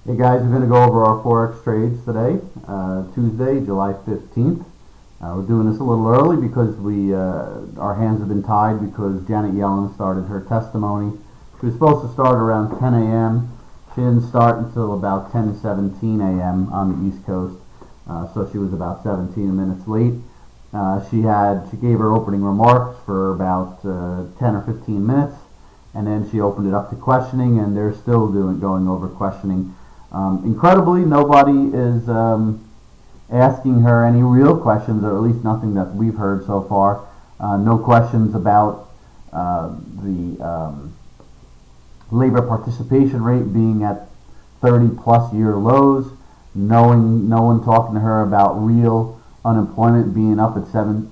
Hey guys, we're going to go over our Forex trades today, Tuesday, July 15th. We're doing this a little early because our hands have been tied because Janet Yellen started her testimony. She was supposed to start around 10 a.m. She didn't start until about 10:17 a.m. on the East Coast, so she was about 17 minutes late. She gave her opening remarks for about 10 or 15 minutes, and then she opened it up to questioning, and they're still going over questioning. Incredibly, nobody is asking her any real questions, or at least nothing that we've heard so far. No questions about the labor participation rate being at 30-plus year lows. No one talking to her about real unemployment being up at 15,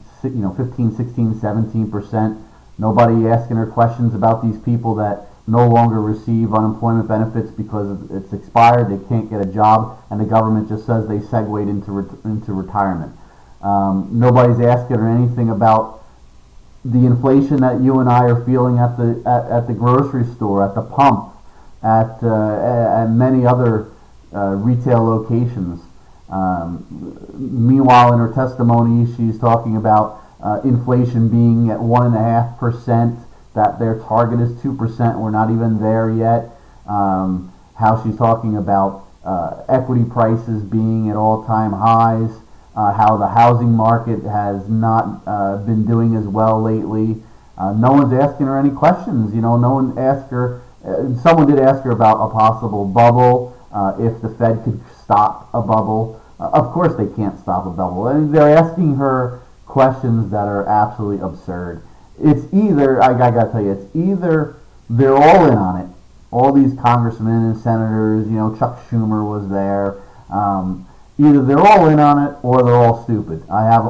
16, 17%. Nobody asking her questions about these people that no longer receive unemployment benefits because it's expired, they can't get a job, and the government just says they segued into retirement. Nobody's asking her anything about the inflation that you and I are feeling at the grocery store, at the pump, at many other retail locations. Meanwhile, in her testimony, she's talking about inflation being at 1.5%. That their target is 2%. We're not even there yet. How she's talking about equity prices being at all-time highs. How the housing market has not been doing as well lately. No one's asking her any questions. No one asked her. Someone did ask her about a possible bubble. If the Fed could stop a bubble. Of course they can't stop a bubble. I mean, they're asking her questions that are absolutely absurd. It's either, I gotta tell you, it's either they're all in on it. All these congressmen and senators, Chuck Schumer was there. Either they're all in on it or they're all stupid. I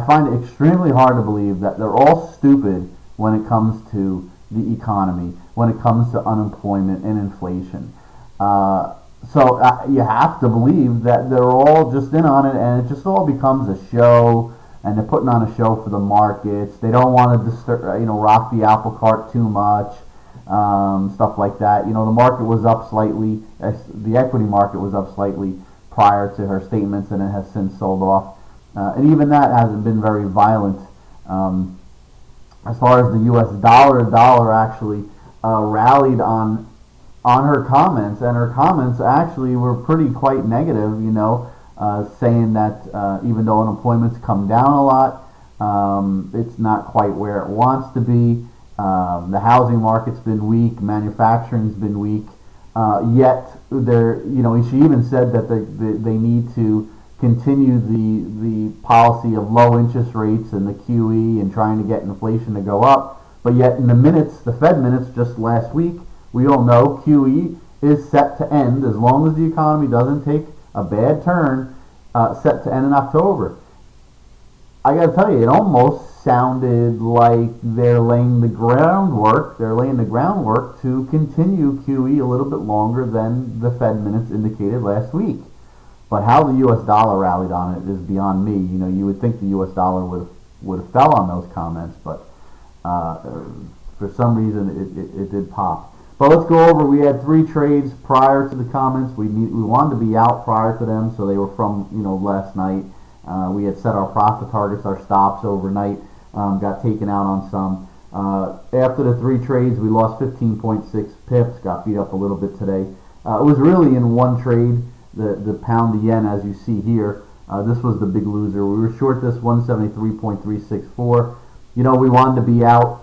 find it extremely hard to believe that they're all stupid when it comes to the economy, when it comes to unemployment and inflation. So you have to believe that they're all just in on it, and it just all becomes a show. And they're putting on a show for the markets. They don't want to disturb, rock the apple cart too much, stuff like that. The market was up slightly. The equity market was up slightly prior to her statements, and it has since sold off. And even that hasn't been very violent. As far as the U.S. dollar actually rallied on her comments, and her comments actually were quite negative. Saying that even though unemployment's come down a lot, it's not quite where it wants to be. The housing market's been weak, manufacturing's been weak. Yet she even said that they need to continue the policy of low interest rates and the QE and trying to get inflation to go up. But yet in the Fed minutes just last week, we all know QE is set to end as long as the economy doesn't take a bad turn, set to end in October. I got to tell you, it almost sounded like they're laying the groundwork to continue QE a little bit longer than the Fed minutes indicated last week. But how the U.S. dollar rallied on it is beyond me. You would think the U.S. dollar would have fell on those comments, but for some reason it did pop. But let's go over. We had 3 trades prior to the comments. We wanted to be out prior to them, so they were from last night. We had set our profit targets, our stops overnight. Got taken out on some. After the 3 trades, we lost 15.6 pips. Got beat up a little bit today. It was really in one trade, the pound to yen, as you see here. This was the big loser. We were short this 173.364. We wanted to be out.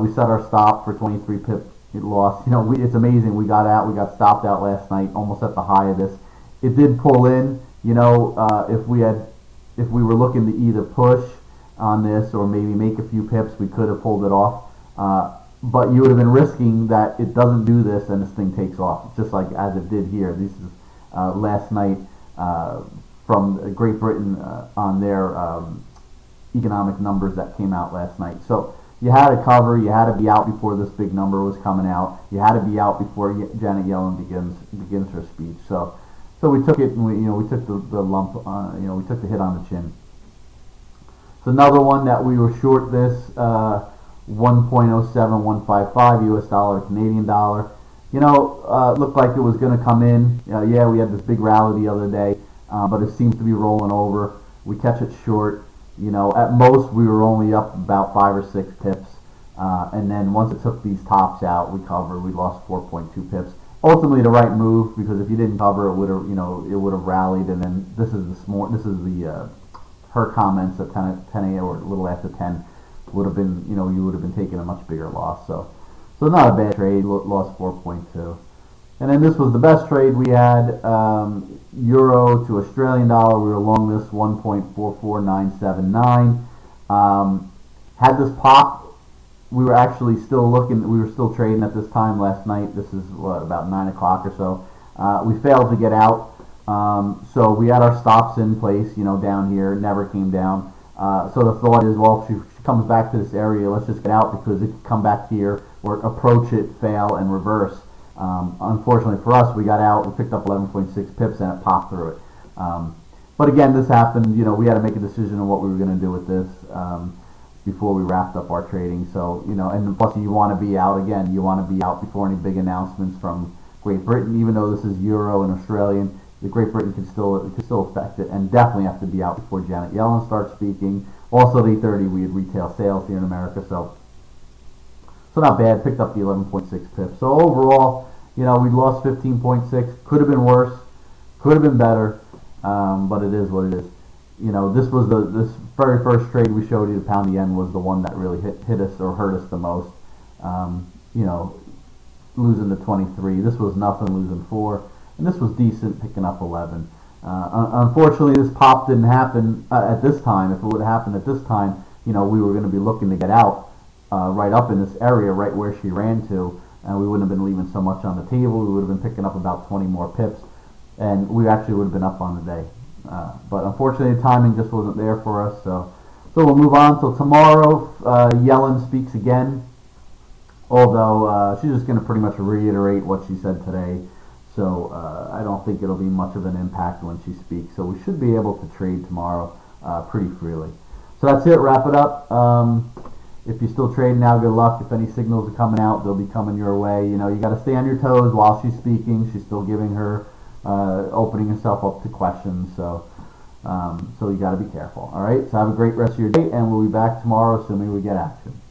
We set our stop for 23 pips. It lost. It's amazing. We got out. We got stopped out last night, almost at the high of this. It did pull in. If we were looking to either push on this or maybe make a few pips, we could have pulled it off. But you would have been risking that it doesn't do this and this thing takes off, just like as it did here. This is last night from Great Britain on their economic numbers that came out last night. So you had to cover. You had to be out before this big number was coming out. You had to be out before Janet Yellen begins her speech. So we took it, and we took the lump. We took the hit on the chin. It's another one that we were short this 1.07155 U.S. dollar Canadian dollar. Looked like it was going to come in. Yeah, we had this big rally the other day, but it seems to be rolling over. We catch it short. At most we were only up about 5 or 6 pips, and then once it took these tops out, we covered. We lost 4.2 pips. Ultimately, the right move, because if you didn't cover, it would have, it would have rallied. And then this is her comments at 10 a.m. or a little after 10 would have been, you would have been taking a much bigger loss. So not a bad trade. Lost 4.2. And then this was the best trade we had. Euro to Australian dollar. We were long this 1.44979. Had this pop, we were actually still looking. We were still trading at this time last night. This is about 9 o'clock or so. We failed to get out. So we had our stops in place, down here. Never came down. So the thought is, well, if she comes back to this area, let's just get out, because it could come back here or approach it, fail, and reverse. Unfortunately for us, we got out. We picked up 11.6 pips and it popped through it. But again, this happened. We had to make a decision on what we were going to do with this before we wrapped up our trading. So and plus you want to be out again. You want to be out before any big announcements from Great Britain, even though this is Euro and Australian. The Great Britain could still affect it, and definitely have to be out before Janet Yellen starts speaking. Also at 8:30 we had retail sales here in America, so not bad. Picked up the 11.6 pips. So overall, we lost 15.6. Could have been worse. Could have been better. But it is what it is. This was this very first trade we showed you, the pound yen, was the one that really hit us or hurt us the most. Losing to 23. This was nothing, losing 4. And this was decent, picking up 11. Unfortunately, this pop didn't happen at this time. If it would have happened at this time, we were going to be looking to get out right up in this area, right where she ran to, and we wouldn't have been leaving so much on the table. We would have been picking up about 20 more pips, and we actually would have been up on the day. But unfortunately, the timing just wasn't there for us. So we'll move on till tomorrow. Yellen speaks again, although she's just going to pretty much reiterate what she said today. So I don't think it'll be much of an impact when she speaks. So we should be able to trade tomorrow pretty freely. So that's it. Wrap it up. If you're still trading now, good luck. If any signals are coming out, they'll be coming your way. You got to stay on your toes while she's speaking. She's still giving her, opening herself up to questions. So you got to be careful. All right. So have a great rest of your day, and we'll be back tomorrow, assuming we get action.